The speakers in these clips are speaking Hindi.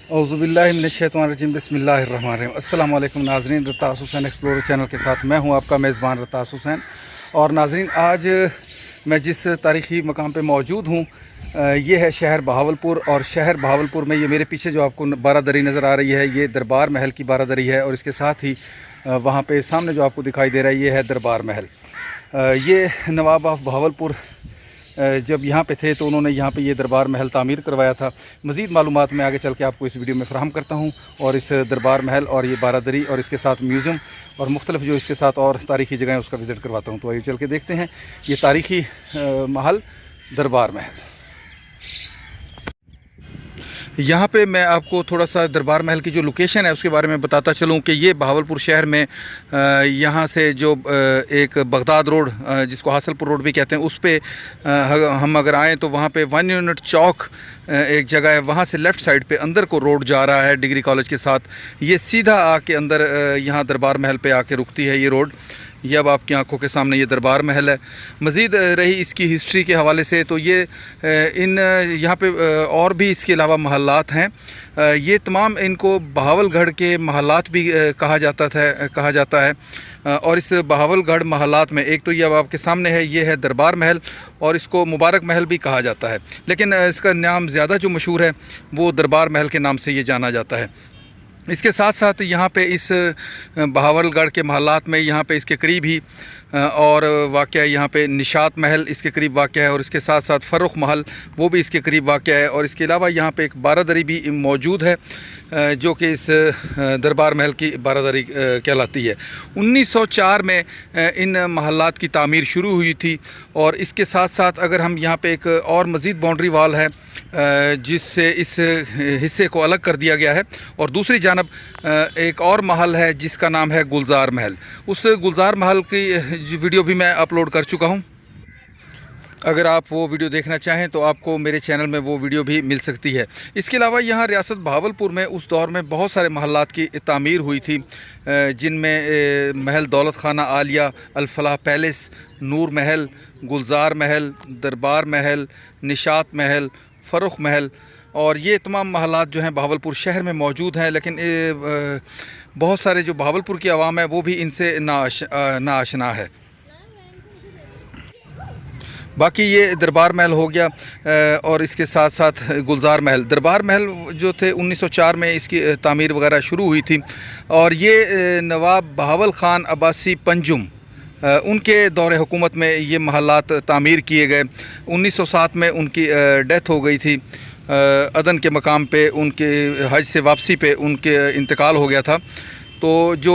औज़ुबिल्लाहि मिनश्शैतानिर्रजीम बिस्मिल्लाहिर्रहमानिर्रहीम। अस्सलाम वालेकुम नाज़रीन, रत्तास हुसैन एक्सप्लोरर चैनल के साथ मैं हूं आपका मेज़बान रत्तास हुसैन। और नाज़रीन, आज मैं जिस तारीख़ी मकाम पे मौजूद हूं ये है शहर बहावलपुर। और शहर बहावलपुर में ये मेरे पीछे जो आपको बारादरी नज़र आ रही है ये दरबार महल की बारादरी है। और इसके साथ ही वहाँ पे सामने जो आपको दिखाई दे रहा है ये है दरबार महल। ये नवाब ऑफ बहावलपुर जब यहाँ पे थे तो उन्होंने यहाँ पे ये दरबार महल तामीर करवाया था। मज़ीद मालूमात मैं आगे चल के आपको इस वीडियो में फ़राहम करता हूँ। और इस दरबार महल और ये बारादरी और इसके साथ म्यूज़ियम और मुख्तलिफ जो इसके साथ और तारीख़ी जगह उसका विज़िट करवाता हूँ। तो आइए चल के देखते हैं ये तारीख़ी महल दरबार महल। यहाँ पे मैं आपको थोड़ा सा दरबार महल की जो लोकेशन है उसके बारे में बताता चलूँ कि ये बहावलपुर शहर में यहाँ से जो एक बगदाद रोड जिसको हासलपुर रोड भी कहते हैं उस पे हम अगर आएँ तो वहाँ पे 1 यूनिट चौक एक जगह है, वहाँ से लेफ़्ट साइड पे अंदर को रोड जा रहा है डिग्री कॉलेज के साथ। ये सीधा आके अंदर यहाँ दरबार महल पे आके रुकती है ये रोड। ये अब आपकी आंखों के सामने ये दरबार महल है। मज़ीद रही इसकी हिस्ट्री के हवाले से तो ये यहाँ पे और भी इसके अलावा महल्लात हैं। ये तमाम इनको बहावलगढ़ के महल्लात भी कहा जाता है। और इस बहावलगढ़ महल्लात में एक तो ये अब आपके सामने है, ये है दरबार महल और इसको मुबारक महल भी कहा जाता है, लेकिन इसका नाम ज़्यादा जो मशहूर है वो दरबार महल के नाम से ये जाना जाता है। इसके साथ साथ यहाँ पे इस बहावलगढ़ के महल्लात में यहाँ पे इसके करीब ही और वाक़या यहाँ पे निशात महल इसके करीब वाक़या है। और इसके साथ साथ फ़र्रुख महल वो भी इसके करीब वाक़या है। और इसके अलावा यहाँ पे एक बारादरी भी मौजूद है जो कि इस दरबार महल की बारादरी कहलाती है। 1904 में इन महल्लात की तामीर शुरू हुई थी। और इसके साथ साथ अगर हम यहाँ पे एक और मज़ीद बाउंड्री वाल है जिससे इस हिस्से को अलग कर दिया गया है। और दूसरी जानब एक और महल है जिसका नाम है गुलजार महल। उस गुलजार महल की वीडियो भी मैं अपलोड कर चुका हूँ। अगर आप वो वीडियो देखना चाहें तो आपको मेरे चैनल में वो वीडियो भी मिल सकती है। इसके अलावा यहाँ रियासत बहावलपुर में उस दौर में बहुत सारे महल्लात की तामीर हुई थी जिनमें महल दौलत खाना आलिया, अल-फलाह पैलेस, नूर महल, गुलजार महल, दरबार महल, निशात महल, फ़र्रुख महल और ये तमाम महल्लात जो हैं बहावलपुर शहर में मौजूद हैं। लेकिन बहुत सारे जो बहावलपुर की आवाम है वो भी इनसे नाआशना है। बाकी ये दरबार महल हो गया और इसके साथ साथ गुलजार महल। दरबार महल जो थे 1904 में इसकी तामीर वगैरह शुरू हुई थी। और ये नवाब बहावल ख़ान अब्बासी पंजुम उनके दौरे हुकूमत में ये महल्लात तामीर किए गए। 1907 में उनकी डेथ हो गई थी। अदन के मकाम पे उनके हज से वापसी पे उनके इंतकाल हो गया था। तो जो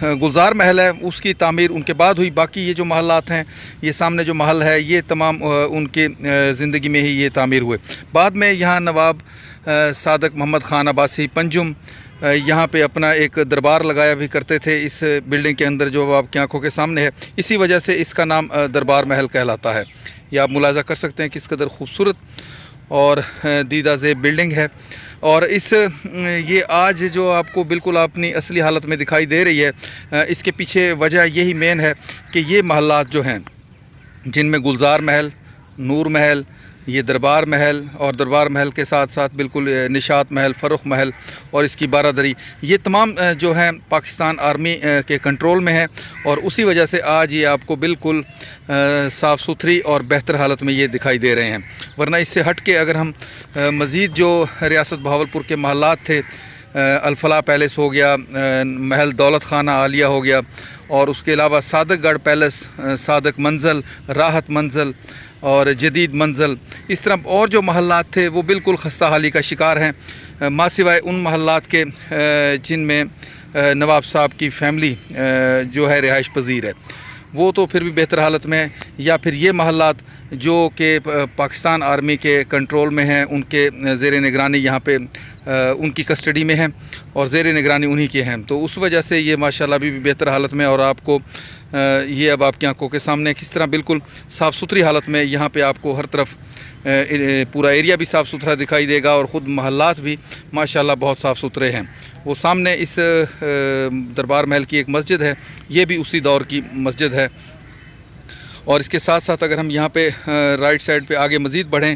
गुलजार महल है उसकी तामीर उनके बाद हुई। बाकी ये जो महल्लात हैं, ये सामने जो महल है, ये तमाम उनके ज़िंदगी में ही ये तामीर हुए। बाद में यहाँ नवाब सादक मोहम्मद ख़ान अब्बासी पंजुम यहाँ पे अपना एक दरबार लगाया भी करते थे इस बिल्डिंग के अंदर जो आपकी आंखों के सामने है। इसी वजह से इसका नाम दरबार महल कहलाता है। ये आप मुलाज़ा कर सकते हैं किस कदर खूबसूरत और दीदा ज़ेब बिल्डिंग है। और ये आज जो आपको बिल्कुल अपनी असली हालत में दिखाई दे रही है, इसके पीछे वजह यही मेन है कि ये महल्लात जो हैं जिनमें गुलजार महल, नूर महल, ये दरबार महल और दरबार महल के साथ साथ बिल्कुल निशात महल, फ़र्रुख महल और इसकी बारादरी, ये तमाम जो हैं पाकिस्तान आर्मी के कंट्रोल में है। और उसी वजह से आज ये आपको बिल्कुल साफ़ सुथरी और बेहतर हालत में ये दिखाई दे रहे हैं। वरना इससे हट के अगर हम मज़ीद जो रियासत बहावलपुर के महल्लात थे, अल-फलाह पैलेस हो गया, महल दौलत खाना आलिया हो गया और उसके अलावा सादकगढ़ पैलेस, सादक मंज़ल, राहत मंज़ल और जदीद मंज़ल, इस तरह और जो महल्लात थे वो बिल्कुल खस्ता हाली का शिकार हैं माँ सिवाय उन महल्लात के जिनमें नवाब साहब की फ़ैमिली जो है रिहाइश पजीर है, वो तो फिर भी बेहतर हालत में है। या फिर ये महल्लात जो कि पाकिस्तान आर्मी के कंट्रोल में हैं, उनके ज़ेर निगरानी यहाँ पे उनकी कस्टडी में हैं और ज़ेर निगरानी उन्हीं के हैं। तो उस वजह से ये माशाल्लाह अभी भी बेहतर हालत में। और आपको ये अब आपकी आंखों के सामने किस तरह बिल्कुल साफ़ सुथरी हालत में यहाँ पे आपको हर तरफ पूरा एरिया भी साफ़ सुथरा दिखाई देगा और ख़ुद महल्लात भी माशाल्लाह बहुत साफ़ सुथरे हैं। वो सामने इस दरबार महल की एक मस्जिद है, ये भी उसी दौर की मस्जिद है। और इसके साथ साथ अगर हम यहाँ पे राइट साइड पे आगे मज़ीद बढ़ें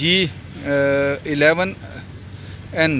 G11N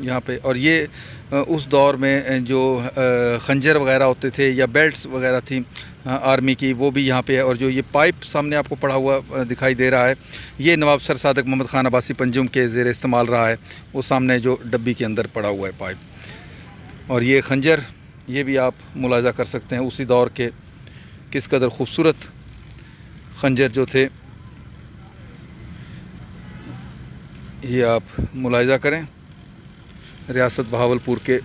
यहाँ पे। और ये उस दौर में जो खंजर वगैरह होते थे या बेल्ट्स वगैरह थी आर्मी की, वो भी यहाँ पे है। और जो ये पाइप सामने आपको पड़ा हुआ दिखाई दे रहा है, ये नवाब सर सादक मोहम्मद ख़ान अब्बासी पंजुम के ज़ेर इस्तेमाल रहा है। वो सामने जो डब्बी के अंदर पड़ा हुआ है पाइप। और ये खंजर, ये भी आप मुलाज़ा कर सकते हैं उसी दौर के किस कदर ख़ूबसूरत खंजर जो थे, ये आप मुलाहिज़ा करें। रियासत बहावलपुर के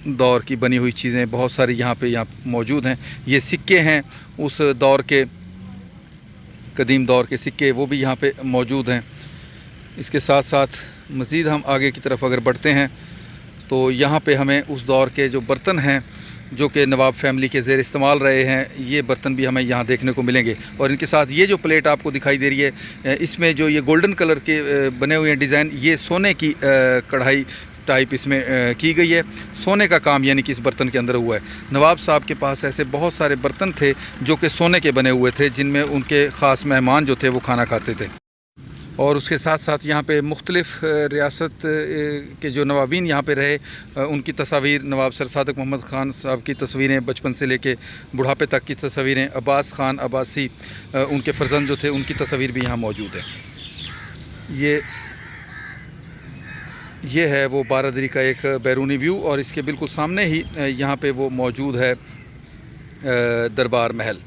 दौर की बनी हुई चीज़ें बहुत सारी यहाँ मौजूद हैं। ये सिक्के हैं उस दौर के, कदीम दौर के सिक्के, वो भी यहाँ पे मौजूद हैं। इसके साथ साथ मज़ीद हम आगे की तरफ अगर बढ़ते हैं तो यहाँ पे हमें उस दौर के जो बर्तन हैं जो कि नवाब फैमिली के ज़ेर इस्तेमाल रहे हैं, ये बर्तन भी हमें यहाँ देखने को मिलेंगे। और इनके साथ ये जो प्लेट आपको दिखाई दे रही है, इसमें जो ये गोल्डन कलर के बने हुए हैं डिज़ाइन, ये सोने की कढ़ाई टाइप इसमें की गई है। सोने का काम यानी कि इस बर्तन के अंदर हुआ है। नवाब साहब के पास ऐसे बहुत सारे बर्तन थे जो कि सोने के बने हुए थे, जिनमें उनके ख़ास मेहमान जो थे वो खाना खाते थे। और उसके साथ साथ यहाँ पे मुख्तलिफ़ रियासत के जो नवाबीन यहाँ पे रहे, उनकी तस्वीर, नवाब सर सादक मोहम्मद ख़ान साहब की तस्वीरें बचपन से लेके बुढ़ापे तक की तस्वीरें, अब्बास ख़ान अब्बासी उनके फ़र्जंद जो थे उनकी तस्वीर भी यहाँ मौजूद है। ये है वो बारादरी का एक बैरूनी व्यू। और इसके बिल्कुल सामने ही यहाँ पे वो मौजूद है दरबार महल।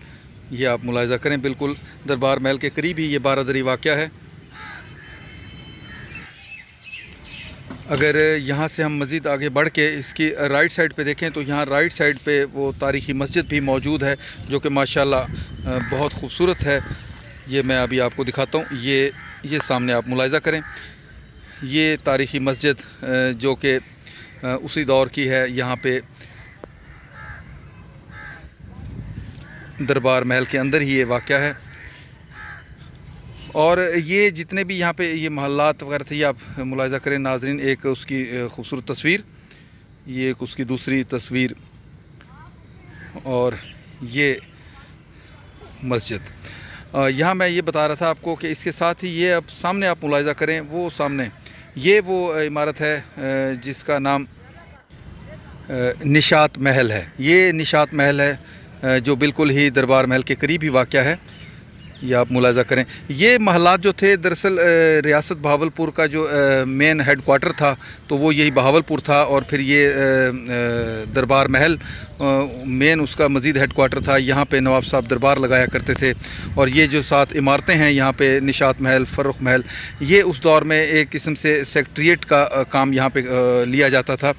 ये आप मुलाहिज़ा करें, बिल्कुल दरबार महल के करीब ही ये बारादरी वाक़या है। अगर यहाँ से हम मज़ीद आगे बढ़ के इसकी राइट साइड पे देखें तो यहाँ राइट साइड पे वो तारीख़ी मस्जिद भी मौजूद है जो कि माशाल्लाह बहुत ख़ूबसूरत है। ये मैं अभी आपको दिखाता हूँ। ये सामने आप मुलाहिज़ा करें, ये तारीख़ी मस्जिद जो कि उसी दौर की है, यहाँ पे दरबार महल के अंदर ही ये वाक़या है। और ये जितने भी यहाँ पे ये महल्लात वगैरह थे, ये आप मुलाहिज़ा करें नाज़रीन। एक उसकी ख़ूबसूरत तस्वीर, ये एक उसकी दूसरी तस्वीर, और ये मस्जिद। यहाँ मैं ये बता रहा था आपको कि इसके साथ ही ये अब सामने आप मुलाहिज़ा करें, वो सामने ये वो इमारत है जिसका नाम निशात महल है। ये निशात महल है जो बिल्कुल ही दरबार महल के करीब ही वाक़या है। ये आप मुलाहिज़ा करें। ये महल्लात जो थे दरअसल रियासत बहावलपुर का जो मेन हेड क्वार्टर था तो वो यही बहावलपुर था। और फिर ये दरबार महल मेन उसका मज़ीद हेड क्वार्टर था। यहाँ पे नवाब साहब दरबार लगाया करते थे। और ये जो 7 इमारतें हैं यहाँ पे, निशात महल, फ़र्रुख महल, ये उस दौर में एक किस्म से सेक्रेटरीट का काम यहाँ पे लिया जाता था।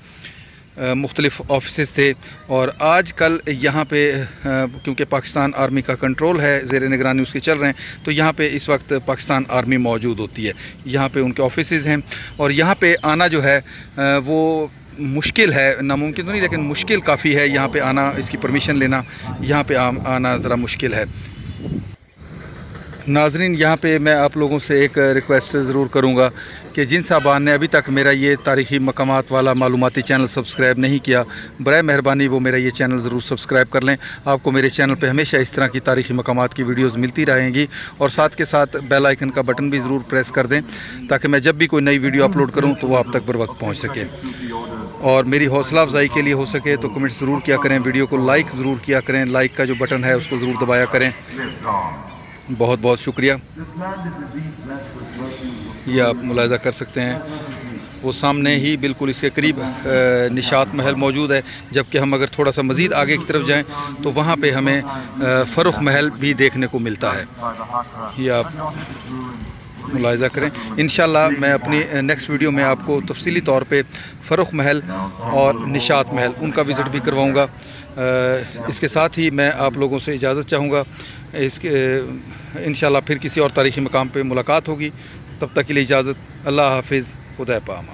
मुख्तलिफ़ ऑफिसेस थे। और आज कल यहाँ पे क्योंकि पाकिस्तान आर्मी का कंट्रोल है, ज़ेर निगरानी उसके चल रहे हैं, तो यहाँ पे इस वक्त पाकिस्तान आर्मी मौजूद होती है। यहाँ पे उनके ऑफिसेस हैं। और यहाँ पे आना जो है वो मुश्किल है, नामुमकिन तो नहीं लेकिन मुश्किल काफ़ी है यहाँ पे आना, इसकी परमिशन लेना यहाँ पे आना ज़रा मुश्किल है। नाज़रीन, यहाँ पे मैं आप लोगों से एक रिक्वेस्ट ज़रूर करूँगा कि जिन साहबान ने अभी तक मेरा ये तारीख़ी मकामात वाला मालूमाती चैनल सब्सक्राइब नहीं किया, बराए मेहरबानी वो मेरा ये चैनल ज़रूर सब्सक्राइब कर लें। आपको मेरे चैनल पे हमेशा इस तरह की तारीख़ी मकामात की वीडियोज़ मिलती रहेंगी। और साथ के साथ बेल आइकन का बटन भी ज़रूर प्रेस कर दें ताकि मैं जब भी कोई नई वीडियो अपलोड करूँ तो वो आप तक बर वक्त पहुँच सके। और मेरी हौसला अफजाई के लिए हो सके तो कमेंट ज़रूर किया करें, वीडियो को लाइक ज़रूर किया करें, लाइक का जो बटन है उसको ज़रूर दबाया करें। बहुत बहुत शुक्रिया। ये आप मुलाहिज़ा कर सकते हैं, वो सामने ही बिल्कुल इसके करीब निशात महल मौजूद है। जबकि हम अगर थोड़ा सा मज़ीद आगे की तरफ जाएं तो वहाँ पे हमें फ़र्रुख महल भी देखने को मिलता है। ये आप मुलाहिज़ा करें। इंशाल्लाह मैं अपनी नेक्स्ट वीडियो में आपको तफसीली तौर पे फ़र्रुख महल और निशात महल उनका विज़िट भी करवाऊँगा। इसके साथ ही मैं आप लोगों से इजाज़त चाहूँगा। इसके इंशाल्लाह फिर किसी और तारीख़ी मकाम पे मुलाकात होगी। तब तक के लिए इजाज़त। अल्लाह हाफ़िज़। खुदा पामा।